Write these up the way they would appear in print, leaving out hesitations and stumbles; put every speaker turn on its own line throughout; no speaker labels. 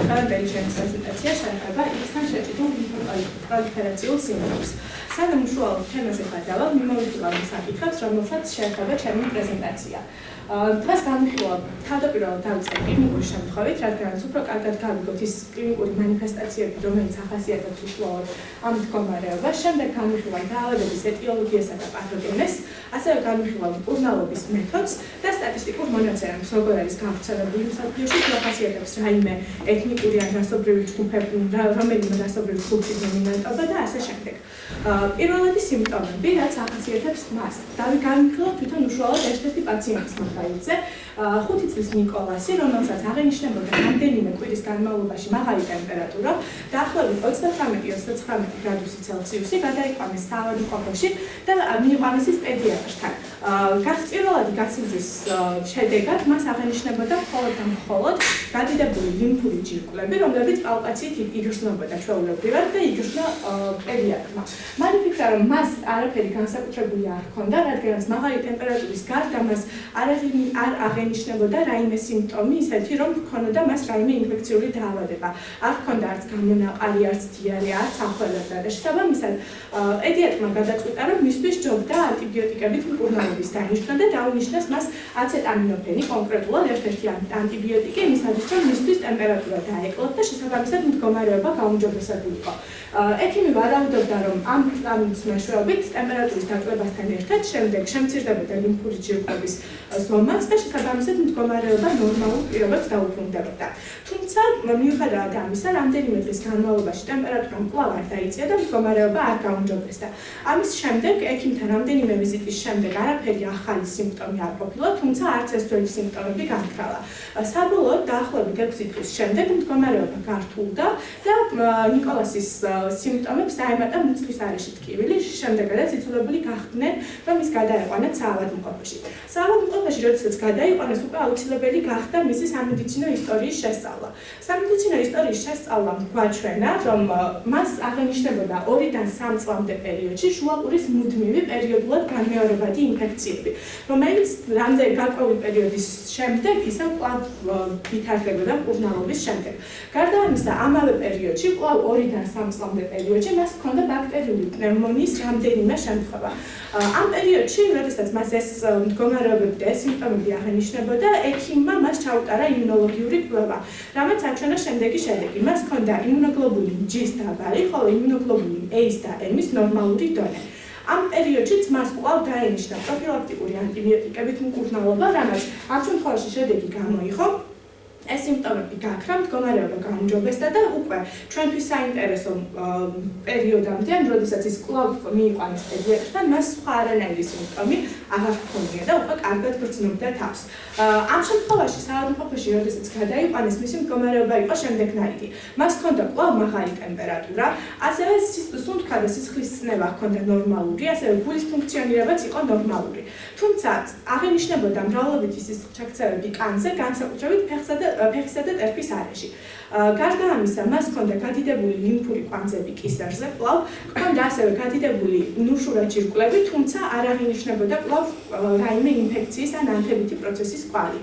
თავდაპირველი პრეზენტაცია შეეხება ისთან შეჭიდულ პროლიფერაციულ სინდრომს. სანამ უშუალოდ თემაზე გადავალ, მიმოვიხილავ საკითხებს, რომელსაც შეეხება ჩემი პრეზენტაცია. დღეს განვიხილავ თავდაპირველად დავიწყე კლინიკური შემთხვევით, რადგანაც უფრო კარგად გავიგოთ ის კლინიკური მანიფესტაციები, რომელიც ახასიათებს უშუალოდ ამ მდგომარეობას. შემდეგ განვიხილავ დაავადების ეტიოლოგიასა და პათოგენეზს, ასევე განვიხილავ მკურნალობის მეთოდს და სტატისტიკურ მონაცემებს, როგორ არის გავრცელებული მსოფლიოში, თუ ახასიათებს რაიმე ეთნიკური ან რასობრივი ჯგუფები, რომელიმე რასობრივი ჯგუფის დომინანტობა და ასე შემდეგ. პირველადი სიმპტომები, რაც ახასიათებს მას. განვიხილავ თვითონ უშუალოდ ერთ-ერთი პაციენტის მაგალითზე, 5 წლის ნიკოლასი, რომელსაც აღენიშნებოდა რამდენიმე კვირის განმავლობაში მაღალი ტემპერატურა, დაახლოებით 38-39 გრადუსი ცელსიუსი, გადაიყვანეს საავადმყოფოში და მიიყვანეს ის პედიატრთან. პირველადი გასინჯვის შედეგად მას აღენიშნებოდა მხოლოდ და მხოლოდ გადიდებული ლიმფური ჯირკვლები, რომლებიც პალპაციით იგრძნობოდა ჩვეულებრივად და იგრძნო პედიატრმა. მან იფიქრა, რომ მას არაფერი განსაკუთრებული არ ჰქონდა, რადგანაც მაღალი ტემპერატურის გარდა მას არ აღენიშნებოდა რაიმე სიმპტომი ისეთი, რომ ჰქონოდა მას რაიმე ინფექციური დაავადება. არ ჰქონდა არც გამონაყარი, არც დიარეა, არც ახველებდა და შესაბამისად პედიატრმა გადაწყვიტა, რომ მისთვის ჯობდა ანტიბიოტიკებით მკურნალობის დანიშნა და დაუნიშნეს მას აცეტამინოფენი, კონკრეტულად ერთ-ერთი ანტიბიოტიკი, იმისათვის, რომ მისთვის ტემპერატურა დაეკლოთ და შესაბამისად მდგომარეობა გაუმჯობესებულიყო. ექიმი ვარაუდობდა, რომ ამ მეშვეობით ტემპერატურის დაკლებასთან ერთად შემდეგ შემცირდებოდა ლიმფური ჯირკვლების ზომაც და შესაბამისად მდგომარეობა ნორმალურ პირობებს დაუბრუნდებოდა. თუმცა მიუხედავად ამისა, რამდენიმე დღის განმავლობაში ტემპერატურა კვლავ არ დაიწია და მდგომარეობა არ გაუმჯობესდა. ამის შემდეგ ექიმთან რამდენიმე ვიზიტის შემდეგ არაფერი ახალი სიმპტომი არ ყოფილა, თუმცა არც ეს ძველი სიმპტომები განქრალა. საბოლოოდ დაახლოებით 6 დღის შემდეგ მდგომარეობა გართულდა და ნიკოლასის სიმპტომებს დაემატა მუცლის არეში ტკივილი, შემდეგაც იძულებული გახდნენ, რომ ის გადაეყვანათ საავადმყოფოში. საავადმყოფოში, როდესაც გადაიყვანეს, უკვე აუცილებელი გახდა მისი სამედიცინო ისტორიის შესწავლა. სამედიცინო ისტორიის შესწავლამ გვაჩვენა, რომ მას აღენიშნებოდა 2-დან 3 წლამდე პერიოდში შუაყურის მუდმივი პერიოდულად განმეორებადი ინფექციები, რომელიც რამდენი გარკვეული პერიოდის შემდეგ ისევ კვლავ ვითარდებოდა მკურნალობის შემდეგ. გარდა ამისა, ამავე პერიოდში, კვლავ 2-დან 3 წლამდე პერიოდში მას ჰქონდა ბაქტერიული პნევმონიის რამდენიმე შემთხვევა. ამ პერიოდში, როდესაც მას ეს მდგომარეობები და ეს სიმპტომები აღენიშნებოდა, ექიმმა მას ჩაუტარა იმუნოლოგიური კვლევა, რამაც აჩვენა შემდეგი შედეგი. მას ჰქონდა იმუნოგლობულინ G-ის დაბალი, ხოლო იმუნოგლობულინ A-ის და M-ის ნორმალური დონე. ამ პერიოდშიც მას კვლავ დაენიშნა პროფილაქტიკური ანტიბიოტიკებით მკურნალობა, რამაც ამ შემთხვევაში შედეგი გამოიღო. ეს სიმპტომები გაქრა, მდგომარეობა გაუმჯობესდა და უკვე ჩვენთვის საინტერესო პერიოდამდე, როდესაც ის კვლავ მიიყვანეს პედიატრთან, მას სხვა არანაირი სიმპტომი აღარ ჰქონია და უკვე კარგად გრძნობდა თავს. ამ შემთხვევაში საავადმყოფოში, როდესაც გადაიყვანეს, მისი მდგომარეობა იყო შემდეგნაირი. მას ჰქონდა კვლავ მაღალი ტემპერატურა, ასევე სუნთქვა და სისხლის წნევა ჰქონდა ნორმალური, ასევე გულის ფუნქციონირებაც იყო ნორმალური. თუმცა აღენიშნებოდა მრავლობითი სისხლჩაქცევები კანზე, განსაკუთრებით ფეხისა და ტერფის არეში. გარდა ამისა, მას ჰქონდა გადიდებული ლიმფური კვანძები კისერზე, კვლავ ჰქონდა ასევე გადიდებული ნუშურა ჯირკვლები, თუმცა არ აღინიშნებოდა კვლავ რაიმე ინფექციის ან ანთებითი პროცესის კვალი.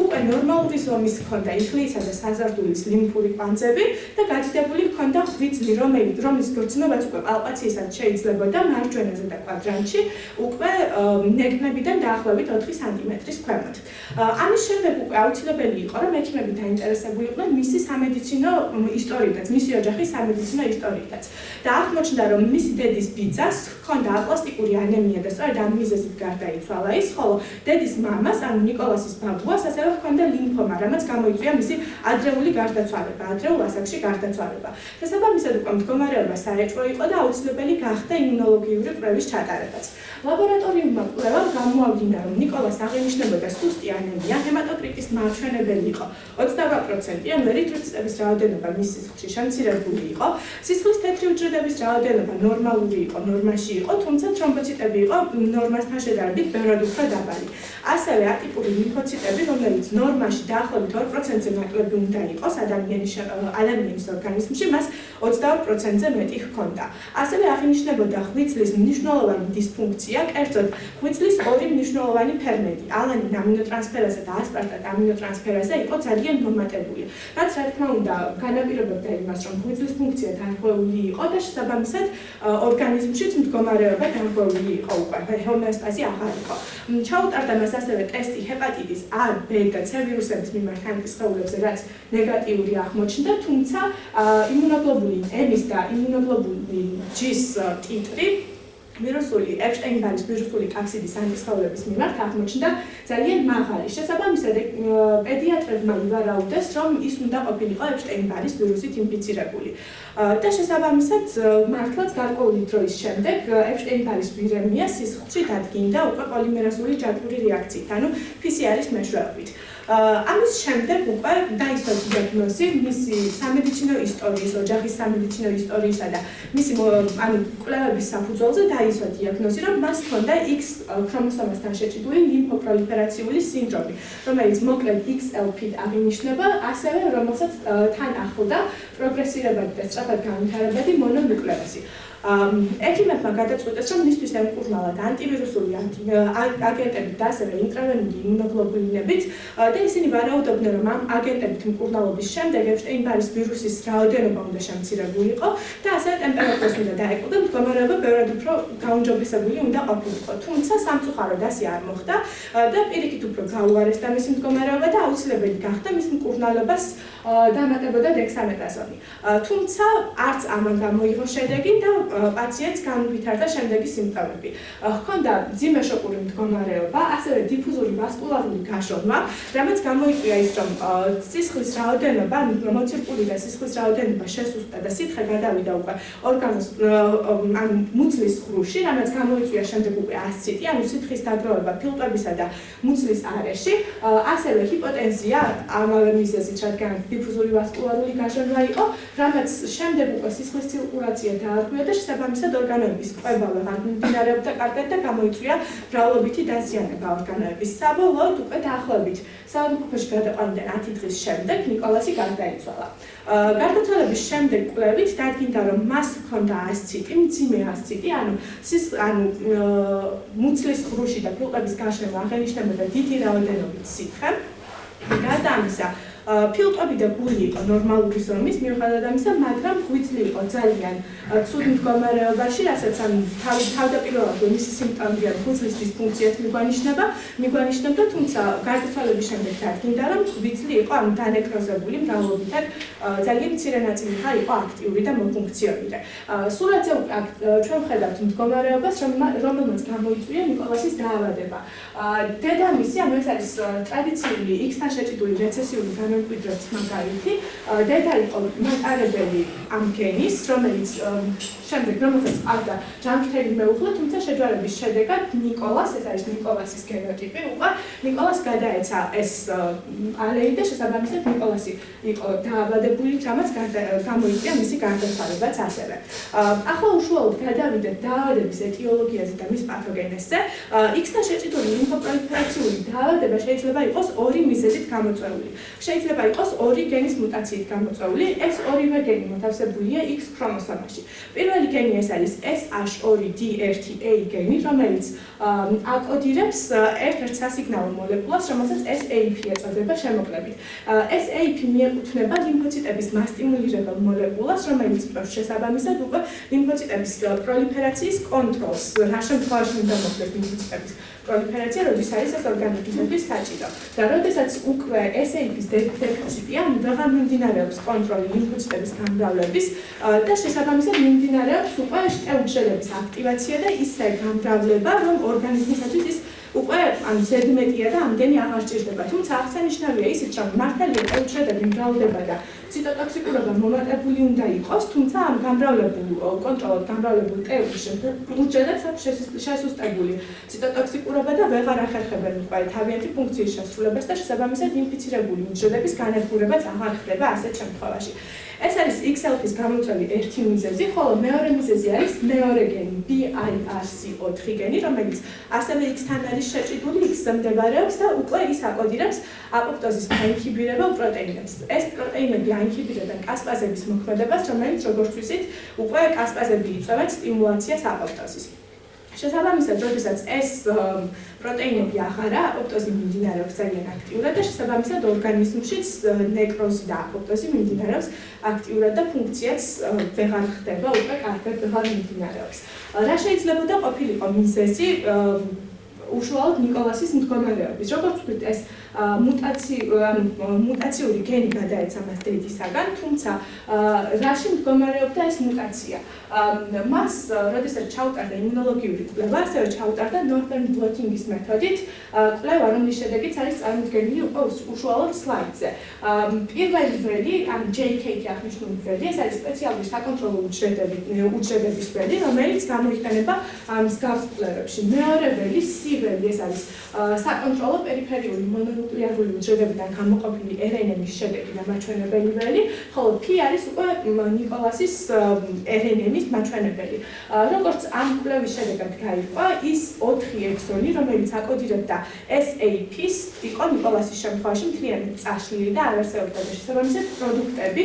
უკვე ნორმალური ზომის ჰქონდა იხლიისა და საზარდულის ლიმფური კვანძები და გადიდებული ჰქონდა ღვიძლი, რომლის გრძნობაც უკვე პალპაციისას შეიძლებოდა მარჯვენაზე და კვადრანტში, უკვე ნეკნებიდან დაახლოებით 4 სანტიმეტრის ქვემოთ. ამის შემდეგ უკვე აუცილებელი იყო, რომ ექიმები დაინტერესებულიყვნენ მისი სამედიცინო ისტორიითაც, მისი ოჯახის სამედიცინო ისტორიითაც. და აღმოჩნდა, რომ მისი დედის ბიძას ჰქონდა აპლასტიკური ანემია და სწორედ ამ მიზეზით გარდაიცვალა ის, ხოლო დედის მამას, ანუ ნიკოლასის ბაბუას, ასევე ჰქონდა ლიმფომა, რამაც გამოიწვია მისი ადრეული გარდაცვალება, ადრეულ ასაკში გარდაცვალება. შესაბამისად, უკვე მდგომარეობა საეჭვო იყო და აუცილებელი გახდა იმუნოლოგიური კვლევის ჩატარებაც. ლაბორატორიულმა კვლევამ გამოავლინა, რომ ნიკოლას აღენიშნებოდა სუსტი ანემია, ჰემატოკრიტის მაჩვენებელი იყო 28%, ან ერითროციტების რაოდენობა მის სისხლში შემცირებული იყო, სისხლის თეთრი უჯრედების რაოდენობა ნორმალური იყო, ნორმაში იყო, თუმცა თრომბოციტები იყო ნორმასთან შედარებით ბევრად უფრო დაბალი. ასევე ატიპური ლიმფოციტები ნაკლები, რომელიც ნორმაში დაახლოებით 2%-ზე ნაკლები უნდა იყოს ადამიანის ორგანიზმში, მას 22%-ზე მეტი ჰქონდა. ასევე აღინიშნებოდა ღვიძლის მნიშვნელოვანი დისფუნქცია, კერძოდ ღვიძლის ორი მნიშვნელოვანი ფერმენტი, ალანინ ამინოტრანსფერაზა და ასპარტატ ამინოტრანსფერაზა იყო ძალიან მომატებული. რაც რა თქმა უნდა განაპირობებდა იმას, რომ ღვიძლის ფუნქცია დარღვეული იყო და შესაბამისად ორგანიზმშიც მდგომარეობა დარღვეული იყო უკვე, ჰომეოსტაზი აღარ იყო. ჩაუტარდა მას ასევე ტესტი ჰეპატიტის A, B და C ვირუსების მიმართ ანტისხეულებზე, რაც ნეგატიური აღმოჩნდა, თუმცა იმუნოგლობულინ M-ის და იმუნოგლობულინ G-ის ტიტრი ვირუსული ეპშტეინ-ბარის ვირუსული კაფსიდის ანტისხეულების მიმართ აღმოჩნდა ძალიან მაღალი. შესაბამისად, პედიატრებმა ივარაუდეს, რომ ის უნდა ყოფილიყო ეპშტეინ-ბარის ვირუსით ინფიცირებული. და შესაბამისად, მართლაც გარკვეული დროის შემდეგ ეპშტეინ-ბარის ვირემია სისხლში დადგინდა უკვე პოლიმერაზული ჯგუფური რეაქციით, ანუ PCR-ის მეშვეობით. ამის შემდეგ უკვე დაისვა დიაგნოზი მისი სამედიცინო ისტორიის, ოჯახის სამედიცინო ისტორიისა და მისი კვლევების საფუძველზე დაისვა დიაგნოზი, რომ მას ჰქონდა X ქრომოსომასთან შეჭიდული ლიმფოპროლიფერაციული სინდრომი, რომელიც მოკლედ XLP-ით აღინიშნება, ასევე რომელსაც თან ახლდა პროგრესირებადი და სწრაფად განვითარებადი მონონუკლეოზი. ექიმებმა გადაწყვიტეს, რომ მისთვის ემკურნალათ ანტივირუსული აგენტებით და ასევე ინტრავენული იმუნოგლობულინებით და ისინი ვარაუდობდნენ, რომ ამ აგენტებით მკურნალობის შემდეგ ეპშტეინ-ბარის ვირუსის რაოდენობა უნდა შემცირებულიყო და ასევე ტემპერატურას უნდა დაეკლო და მდგომარეობა ბევრად უფრო გაუმჯობესებული უნდა ყოფილიყო. თუმცა სამწუხაროდ ასე არ მოხდა და პირიქით უფრო გაუარესდა მისი მდგომარეობა და აუცილებელი გახდა მის მკურნალობას დამატებოდა დექსამეტაზონი. თუმცა არც ამან გამოიღო შედეგი და პაციენტს განუვითარდა შემდეგი სიმპტომები. ჰქონდა მძიმე შოკური მდგომარეობა, ასევე დიფუზური ვასკულარული გაშორმა, რამაც გამოიწვია ის, რომ სისხლის რაოდენობა, მოცირკული და სისხლის რაოდენობა შესუსტდა და სითხე გადავიდა უკვე ორგანოს ანუ მუცლის ღრუში, რამაც გამოიწვია შემდეგ უკვე ასციტი, ანუ სითხის დაგროვება ფილტვებისა და მუცლის არეში, ასევე ჰიპოტენზია ამავე მიზეზით, რადგან დიფუზური ვასკულარული გაშორმა იყო, რამაც შემდეგ უკვე სისხლის ცირკულაცია დაარღვია და შესაბამისად ორგანოების ყვება ვეღარ მიმდინარეობდა კარგად და გამოიწვია მრავლობითი დაზიანება ორგანოების. საბოლოოდ უკვე დაახლოებით საავადმყოფოში გადაყვანიდან 10 დღის შემდეგ ნიკოლასი გარდაიცვალა. გარდაცვალების შემდეგ კვლევით დადგინდა, რომ მას ჰქონდა ასციტი, მძიმე ასციტი, ანუ მუცლის ღრუში და ფილტვების გაშლება აღენიშნებოდა დიდი რაოდენობით სითხე. გარდა ამისა, ფილტვები და გული იყო ნორმალური ზომის, მიუხედავად ამისა, მაგრამ ღვიძლი იყო ძალიან ცუდ მდგომარეობაში, რასაც თავდაპირველად მისი სიმპტომები ღვიძლის დისფუნქციას მიგვანიშნებდა, თუმცა გარდაცვალების შემდეგ დადგინდა, რომ ღვიძლი იყო დანეკროზებული მრავლობითად, ძალიან მცირე ნაწილი იყო აქტიური და მოფუნქციონირე. სურათზე ჩვენ ვხედავთ მდგომარეობას, რომელმაც გამოიწვია ნიკოლასის დაავადება. დედამისი, ანუ ეს არის ტრადიციული X-თან შეჭიდული რეცესიული განმკვიდრების მაგალითი, დედა იყო მატარებელი ამ გენის, რომელიც რომელსაც ჰყავდა ჯანმრთელი მეუღლე, თუმცა შეჯვარების შედეგად ნიკოლას, ეს არის ნიკოლასის გენოტიპი, უკვე ნიკოლას გადაეცა ეს ალელი და შესაბამისად ნიკოლასი იყო დაავადებული, რამაც გამოიწვია მისი გარდაცვალებაც ასევე. ახლა უშუალოდ გადავიდეთ დაავადების ეტიოლოგიაზე და მის პათოგენეზზე. X-თან შეჭიდული ლიმფოპროლიფერაციული დაავადება შეიძლება იყოს ორი მიზეზით გამოწვეული. შეიძლება იყოს ორი გენის მუტაციით გამოწვეული, ეს ორივე გენი მოთავსებულია X ქრომოსომაში. პირველი გენი ეს არის SH2D1A გენი, რომელიც აკოდირებს ერთ-ერთ სასიგნალო მოლეკულას, რომელსაც SAP ეწოდება შემოკლებით. SAP მიეკუთვნება ლიმფოციტების მასტიმულირებელ მოლეკულას, რომელიც წვევს შესაბამისად უკვე ლიმფოციტების პროლიფერაციის კონტროლს, რა შემთხვევაში უნდა მოხდეს ლიმფოციტების პროლიფერაცია, როდის არის ეს ორგანიზმისთვის საჭირო. და როდესაც უკვე SAP-ის დეფიციტია, ვეღარ მიმდინარეობს კონტროლი ლიმფოციტების გამრავლების და შესაბამისად მიმდინარეობს უკვე ტეუჩელების აქტივაცია და ისე გამრავლება, რომ ორგანიზმისათვის ის უკვე ზედმეტია და ამდენი აღარ ჭირდება. თუმცა აღსანიშნავია ისიც, რომ მართალია ტეუჩელები მრავლდება და ციტოტოქსიკურობა მომატებული უნდა იყოს, თუმცა ამ კონტროლად გამრავლებულ ტეუში უჯრედებს აქვს შესუსტებული ციტოტოქსიკურობა და ვეღარ ახერხებენ უკვე თავიანთი ფუნქციის შესრულებას და შესაბამისად ინფიცირებული უჯრედების განადგურებაც აღარ ხდება ასეთ შემთხვევაში. ეს არის XLP-ის გამოწვევი ერთი მიზეზი, ხოლო მეორე მიზეზი არის მეორე გენი BIRC4 გენი, რომელიც ასევე X-თან არის არის შეჭიდული, იქ მდებარეობს და უკვე ის აკოდირებს აპოპტოზის გაინჰიბირებელ პროტეინებს. ეს პროტეინები აინჰიბირებენ კასპაზების მოქმედებას, რომელიც როგორც ვიცით, უკვე კასპაზები იწვევენ სტიმულაციას აპოპტოზის. შესაბამისად, როდესაც ეს პროტეინები აღარა, აპოპტოზი მიმდინარეობს ძალიან აქტიურად და შესაბამისად ორგანიზმშიც ნეკროზი და აპოპტოზი მიმდინარეობს აქტიურად და ფუნქციაც ვეღარ ხდება, უკვე კარგად ვეღარ მიმდინარეობს. რა შეიძლებოდა ყოფილიყო მიზეზი უშუალოდ ნიკოლასის მდგომარეობის. როგორც ვთქვით, ეს მუტაციური გენი გადაეცა მას დედისაგან, თუმცა რაში მდგომარეობდა ეს მუტაცია? მას, როდესაც ჩაუტარდა იმუნოლოგიური კვლევა, ასევე ჩაუტარდა Northern blotting-ის მეთოდით კვლევა, რომლის შედეგიც არის წარმოდგენილი უკვე უშუალოდ სლაიდზე. პირველი ველი, ან JK-ი აღნიშნული ველი, ეს არის სპეციალური საკონტროლო უჯრედების ველი, რომელიც გამოიყენება მსგავს კვლევებში. მეორე ველი, C ველი, ეს არის საკონტროლო პერიფერიული მონონუკლეარული უჯრედებიდან გამოყოფილი RNA-ის შედეგი და მაჩვენებელი ველი, ხოლო P არის უკვე ნიკოლასის RNA-ის მაჩვენებელი. როგორც ამ კვლევის შედეგად გაირკვა, ის 4 ექსონი, რომელიც აკოდირებდა SAP-ს, იყო ნიკოლასის შემთხვევაში მთლიანად წაშლილი და არ არსებობდა და შესაბამისად პროდუქტები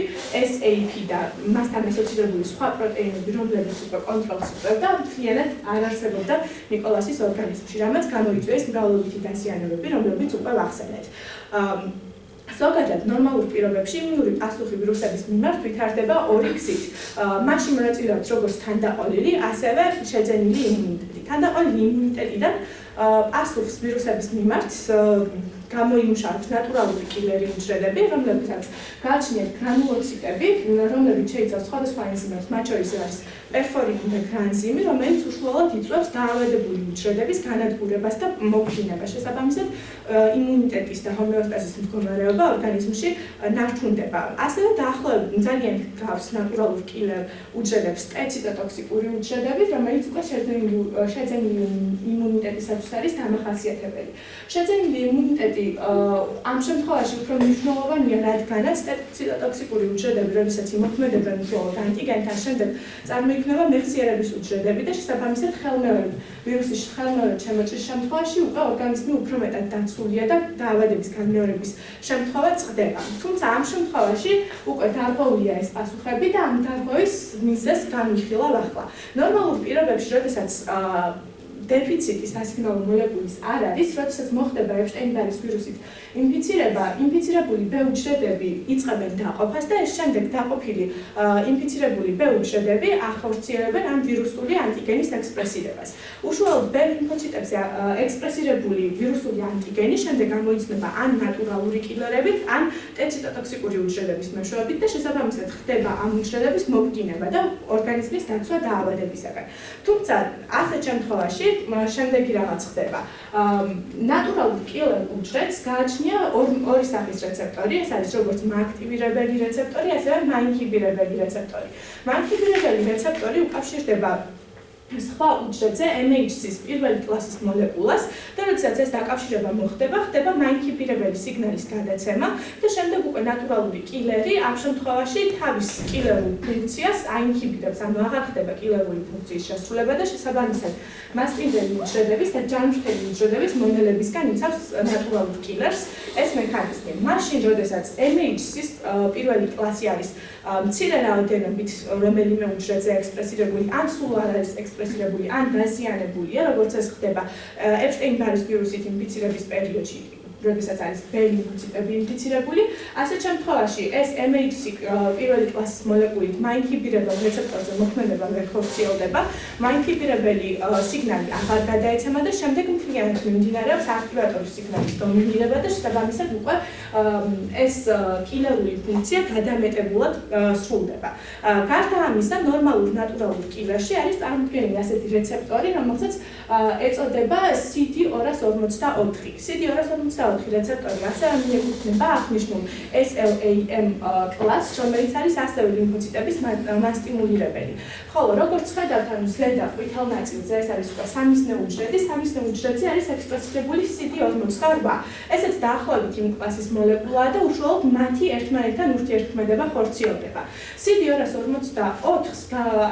SAP და მასთან ასოცირებული სხვა პროტეინები, რომლებიც უკვე კონტროლს იწვევდა, მთლიანად არ არსებობდა ნიკოლასის ორგანიზმში, რამაც გამოიწვიეს მრავალობითი დაზიანებები, რომლებიც უკვე ვახსენეთ. ზოგადად ნორმალურ პირობებში იმუნური პასუხი ვირუსების მიმართ ვითარდება ორი გზით. მაშინ მონაწილეობს როგორც თანდაყოლილი, ასევე შეძენილი იმუნიტეტი. თანდაყოლილი იმუნიტეტიდან პასუხს ვირუსების მიმართ გამოიმუშავებს ნატურალური კილერი უჯრედები, რომლებსაც გააჩნიათ გრანულოციტები, რომლებიც შეიცავს სხვადასხვა ენზიმებს, მათ შორის არის პერფორინი გრანზიმი, რომელიც უშუალოდ იწვევს დაავადებული უჯრედების განადგურებას და მოფრინებას. შესაბამისად, იმუნიტეტის და ჰომეოსტაზის მდგომარეობა ორგანიზმში ნარჩუნდება. ასევე დაახლოებით ძალიან გავს ნატურალურ კილერ უჯრედებს ტეციტოტოქსიკური უჯრედები, რომელიც უკვე შეძენილი იმუნიტეტისათვის არის დამახასიათებელი. შეძენილი იმუნიტეტი ამ შემთხვევაში უფრო მნიშვნელოვანია, რადგანაც ტეციტოტოქსიკური უჯრედები, როდესაც იმოქმედებენ მხოლოდ ანტიგენთან, შემდეგ წარმოიქმნება მეხსიერების უჯრედები და შესაბამისად ვირუსის ხელმეორედ შემოჭრის შემთხვევაში უკვე ორგანიზმი უფრო მეტად დაცულია და დაავადების განმეორების შემთხვევა წყდება. თუმცა ამ შემთხვევაში უკვე დარღვეულია ეს პასუხები და ამ დარღვევის მიზეზს განვიხილავ ახლა. ნორმალურ პირობებში, როდესაც დეფიციტი სასიგნალო მოლეკულის არ არის, როდესაც მოხდება ეპშტეინ-ბარის ვირუსით ინფიცირება, ინფიცირებული B უჯრედები იწყებენ დაყოფას და ეს შემდეგ დაყოფილი ინფიცირებული B უჯრედები ახორციელებენ ამ ვირუსული ანტიგენის ექსპრესირებას. უშუალოდ B ლიმფოციტებზე ექსპრესირებული ვირუსული ანტიგენი შემდეგ გამოიცნება ან ნატურალური კილერებით, ან ტეციტოტოქსიკური უჯრედების მეშვეობით და შესაბამისად ხდება ამ უჯრედების მოფრინება და ორგანიზმის დაცვა დაავადებისაგან. თუმცა ასეთ შემთხვევაში შემდეგი რაღაც ხდება. ნატურალურ კილერ უჯრედს გააჩნია ორი სახის რეცეპტორი, ეს არის როგორც მააქტივირებელი რეცეპტორი, ასევე მაინჰიბირებელი რეცეპტორი. მააქტივირებელი რეცეპტორი უკავშირდება სხვა უჯრედზე MHC-ის პირველი კლასის მოლეკულას და როდესაც ეს დაკავშირება მოხდება, ხდება მაინჰიბირებელი სიგნალის გადაცემა და შემდეგ უკვე ნატურალური კილერი ამ შემთხვევაში თავის კილერულ ფუნქციას აინჰიბირებს, ანუ აღარ ხდება კილერული ფუნქციის შესრულება და შესაბამისად მასპინძელი უჯრედების და ჯანმრთელი უჯრედების მონელებისგან იცავს ნატურალურ კილერს. ეს მექანიზმი მაშინ, როდესაც MHC-ის პირველი კლასი არის მცირე რაოდენობით რომელიმე უჯრედზე ექსპრესირებული, ან სულ არ არის ექსპრესირებული, ან დაზიანებულია, როგორც ეს ხდება ეპშტეინ-ბარის ვირუსით ინფიცირების პერიოდში, როდესაც არის B ლიმფოციტები ინფიცირებული, ასეთ შემთხვევაში ეს MHC პირველი კლასის მოლეკულით მაინჰიბირებელ რეცეპტორზე მოქმედება ვერ ხორციელდება, მაინჰიბირებელი სიგნალი აღარ გადაეცემა და შემდეგ მთლიანად მიმდინარეობს აქტივატორის სიგნალის დომინირება და შესაბამისად უკვე ეს კილერული ფუნქცია გადამეტებულად სრულდება. გარდა ამისა, ნორმალურ ნატურალურ კილერში არის წარმოქმნილი ასეთი რეცეპტორი, რომელსაც ეწოდება CD254. CD254 4 რეცეპტორი ასევე მიეკუთვნება აღნიშნულ SLAM კლასს, რომელიც არის ასევე ლიმფოციტების მასტიმულირებელი. ხოლო როგორც ხედავთ, ანუ ზედა ყვითელ ნაწილზე ეს არის უკვე სამისნე უჯრედი, სამისნე უჯრედზე არის ექსპრესირებული CD48. ესეც დაახლოებით იმ კლასის მოლეკულაა და უშუალოდ მათი ერთმანეთთან ურთიერთქმედება ხორციელდება. CD254-ს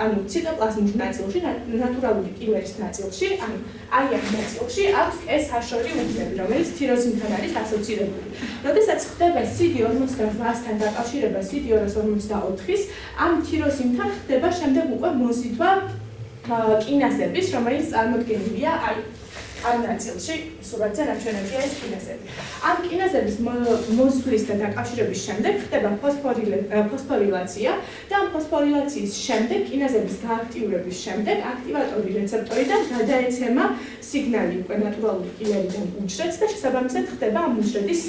ანუ ციტოპლაზმურ ნაწილში, ნატურალური კიბერის ნაწილში, ანუ აი ამ ნაწილში აქვს S-ჰაშორი უჯრედი, რომელიც თიროზინთან არის ასოცირებული. როდესაც ხდება CD48-თან დაკავშირება CD254-ის, ამ თიროზინთან ხდება შემდეგ უკვე მოზიდვა კინაზების, რომელიც წარმოდგენილია ამ ნაწილში, სურათზე ნაჩვენებია ეს კინაზები. ამ კინაზების მოსვლის და დაკავშირების შემდეგ ხდება ფოსფორილაცია და ამ ფოსფორილაციის შემდეგ, კინაზების გააქტიურების შემდეგ, აქტივატორი რეცეპტორიდან გადაეცემა სიგნალი უკვე ნატურალური კიბერიდან უჯრედს და შესაბამისად ხდება ამ უჯრედის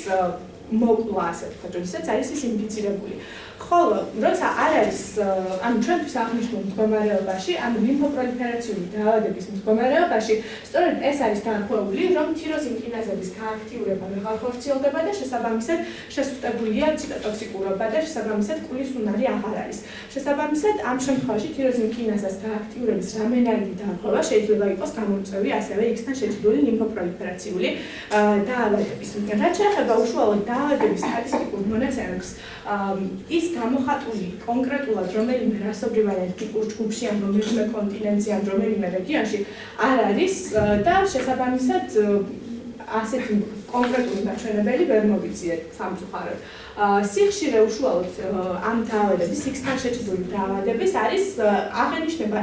მოკლა, ასე ვთქვათ, როდესაც არის ის ინფიცირებული. ხოლო, როცა არ არის, ანუ ჩვენთვის აღნიშნულ მდგომარეობაში, ანუ ლიმფოპროლიფერაციული დაავადების მდგომარეობაში, სწორედ ეს არის დაახლოებული, რომ თიროზინ კინაზების გააქტიურება ვეღარ ხორციელდება და შესაბამისად შესუსტებულია ციტოტოქსიკურობა და შესაბამისად კვლის უნარი აღარ არის. შესაბამისად, ამ შემთხვევაში თიროზინ კინაზას გააქტიურების რამენაირი დარღვევა შეიძლება იყოს გამომწვევი ასევე X-თან შეჭიდული ლიმფოპროლიფერაციული დაავადების. რაც შეეხება უშუალოდ დაავადების სტატისტიკურ მონაცემებს, ის გამოხატული კონკრეტულად რომელიმე რასობრივად ტიპურ ჯგუფში ან რომელიმე კონტინენტზე ან რომელიმე რეგიონში არ არის და შესაბამისად ასეთი კონკრეტული ნაჩვენებელი ვერ მოვიძიეთ სამწუხაროდ. სიხშირე უშუალოდ ამ დაავადების X-თან შეჭიდული დაავადების არის აღენიშნება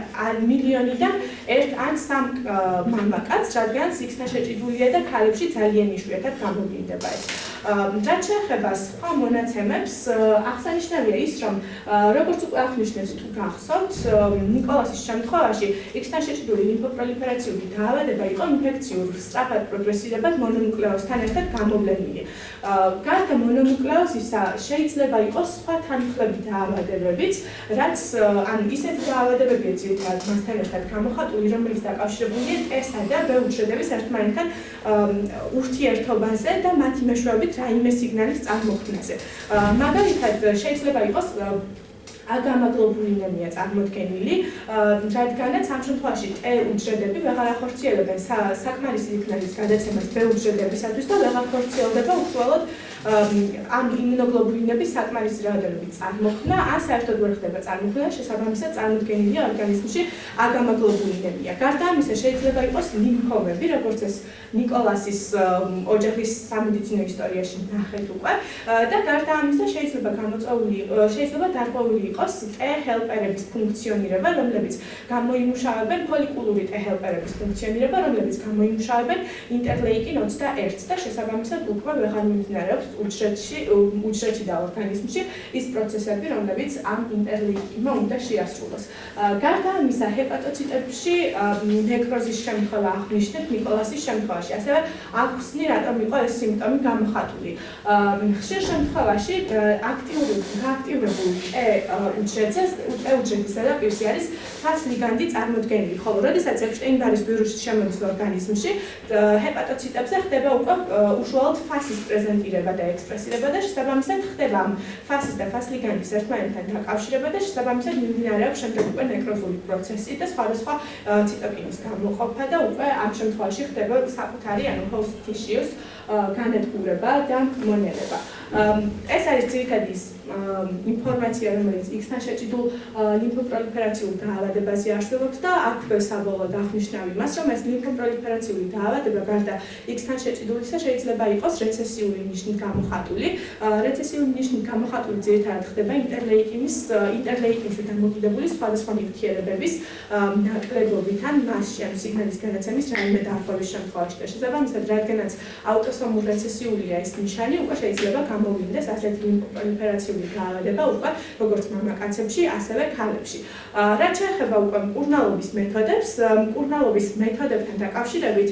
მილიონიდან 1 ან 3 მამაკაცს, რადგან X-თან შეჭიდულია და ქალებში ძალიან იშვიათად გამოვლინდება ეს. რაც შეეხება სხვა მონაცემებს, აღსანიშნავია ის, რომ როგორც უკვე აღნიშნეთ თუ გახსოვთ, ნიკოლასის შემთხვევაში X-თან შეჭიდული ლიმფოპროლიფერაციული დაავადება იყო ინფექციურ სწრაფად პროგრესირებად მონონუკლეოზთან ერთად გამოვლენილი. გარდა მონონუკლეოზისა შეიძლება იყოს სხვა თანმხლები დაავადებებიც, რაც ანუ ისეთი დაავადებებია ძირითადად მასთან ერთად გამოხატული, რომელიც დაკავშირებულია ტესტსა და B უჯრედების ერთმანეთთან ურთიერთობაზე და მათი მეშვეობით რაიმე სიგნალის წარმოქმნაზე. მაგალითად, შეიძლება იყოს აგამაგლობულინემია წარმოქმნილი, რადგანაც ამ შემთხვევაში T უჯრედები ვეღარ ახორციელებენ საკმარისი სიგნალის გადაცემას B უჯრედებისათვის და ვეღარ ხორციელდება უშუალოდ ამ იმუნოგლობულინების საკმარისი რაოდენობის წარმოქმნა, ან საერთოდ ვერ ხდება წარმოქმნა, შესაბამისად წარმოქმნილია ორგანიზმში აგამაგლობულინემია. გარდა ამისა, შეიძლება იყოს ლიმფომები, როგორც ეს ნიკოლასის ოჯახის სამედიცინო ისტორიაში ნახეთ უკვე და გარდა ამისა შეიძლება დარღვეული იყოს T ჰელპერების ფუნქციონირება, რომლებიც გამოიმუშავებენ პოლიკულური T ჰელპერების ფუნქციონირება, რომლებიც გამოიმუშავებენ ინტერლეიკინ 21-ს და შესაბამისად უკვე ვეღარ მიმდინარეობს უჯრედში და ორგანიზმში ის პროცესები, რომლებიც ამ ინტერლეიკინმა უნდა შეასრულოს. გარდა ამისა, ჰეპატოციტებში ნეკროზის შემთხვევა აღნიშნეთ ნიკოლასის შემთხვევაში, ასევე აქვსნი რატომ იყო ეს სიმპტომი გამოხატული. ხშირ შემთხვევაში გააქტიურებულ უჯრედის ზედაპირზე არის ფას ლიგანდი წარმოდგენილი, ხოლო როდესაც ეპშტეინ-ბარის ვირუსი შემოდის ორგანიზმში, ჰეპატოციტებზე ხდება უკვე უშუალოდ ფასის პრეზენტირება და ექსპრესირება და შესაბამისად ხდება ამ ფასის და ფას ლიგანდის ერთმანეთთან დაკავშირება და შესაბამისად მიმდინარეობს შემდეგ უკვე ნეკროზული პროცესი და სხვადასხვა ციტოკინის გამოყოფა და უკვე ამ შემთხვევაში ხდება საკუთარი ანუ host tissue-ს განადგურება და მონელება. ეს არის ძირითადი ინფორმაცია, რომელიც X-თან შეჭიდულ ლიმფოპროლიფერაციულ დაავადებაზე არსებობს და აქვე საბოლოოდ აღნიშნავ იმას, რომ ეს ლიმფოპროლიფერაციული დაავადება გარდა X-თან შეჭიდულისა შეიძლება იყოს რეცესიული ნიშნით გამოხატული. რეცესიული ნიშნით გამოხატული ძირითადად ხდება ინტერლეიკინზე დამოკიდებული სხვადასხვა ნივთიერებების ნაკლებობით ან მასში, ან სიგნალის გადაცემის რაიმე დარღვევის შემთხვევაში და შესაბამისად, რადგანაც აუტოსომურ რეცესიულია ეს ნიშანი, უკვე შეიძლება გამოვიდეს ასეთი ლიმფოპროლიფერაციული დაავადება უკვე როგორც მამაკაცებში, ასევე ქალებში. რაც შეეხება უკვე მკურნალობის მეთოდებს, მკურნალობის მეთოდებთან დაკავშირებით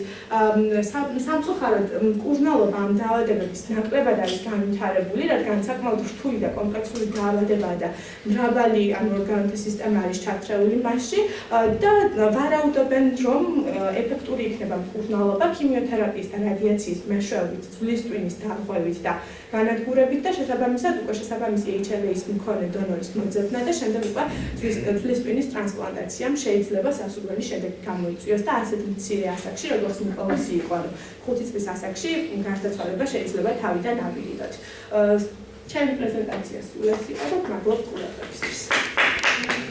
სამწუხაროდ მკურნალობა ამ დაავადებების ნაკლებად არის განვითარებული, რადგან საკმაოდ რთული და კომპლექსური დაავადებაა და მრავალი ორგანოთა სისტემა არის ჩათრეული მასში და ვარაუდობენ, რომ ეფექტური იქნება მკურნალობა ქიმიოთერაპიის და რადიაციის მეშვეობით, ძვლის ტვინის დარღვევით და განადგურებით და შესაბამისად უკვე შესაბამისი HIV-ის მქონე დონორის მოძებნა და შემდეგ უკვე ძვლის ტვინის ტრანსპლანტაციამ შეიძლება სასურველი შედეგი გამოიწვიოს და ასეთ მცირე ასაკში, როგორც ნიკოლასი იყო, 5 წლის ასაკში გარდაცვალება შეიძლება თავიდან ავიდოთ. ჩემი პრეზენტაცია სულ ეს იყო და მადლობთ ყურადღებისთვის.